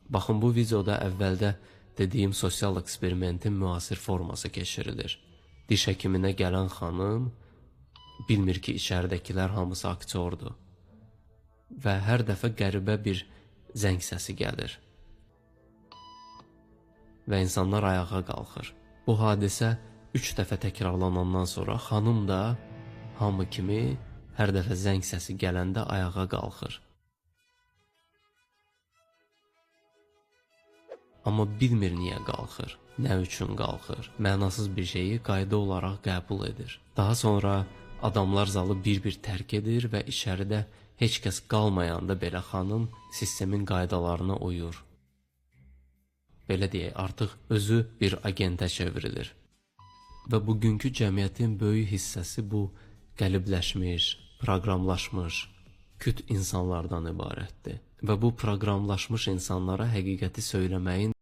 Baxın, bu videoda əvvəldə dediyim sosial eksperimentin müasir forması keçirilir. Diş həkiminə gələn xanım bilmir ki, içəridəkilər hamısı aktyordur və hər dəfə qəribə bir zəng səsi gəlir və insanlar ayağa qalxır. Bu hadisə 3 dəfə təkrarlanandan sonra xanım da hamı kimi hər dəfə zəng səsi gələndə ayağa qalxır. Amma bilmir niyə qalxır, nə üçün qalxır, mənasız bir şeyi qayda olaraq qəbul edir. Daha sonra adamlar zalı bir-bir tərk edir və içəridə heç kəs qalmayanda belə xanım sistemin qaydalarına uyur. Belə deyək, artıq özü bir agentə çevrilir. Və bugünkü cəmiyyətin böyük hissəsi bu qəlibləşmiş, proqramlaşmış, küt insanlardan ibarətdir. Və bu proqramlaşmış insanlara həqiqəti söyləməyin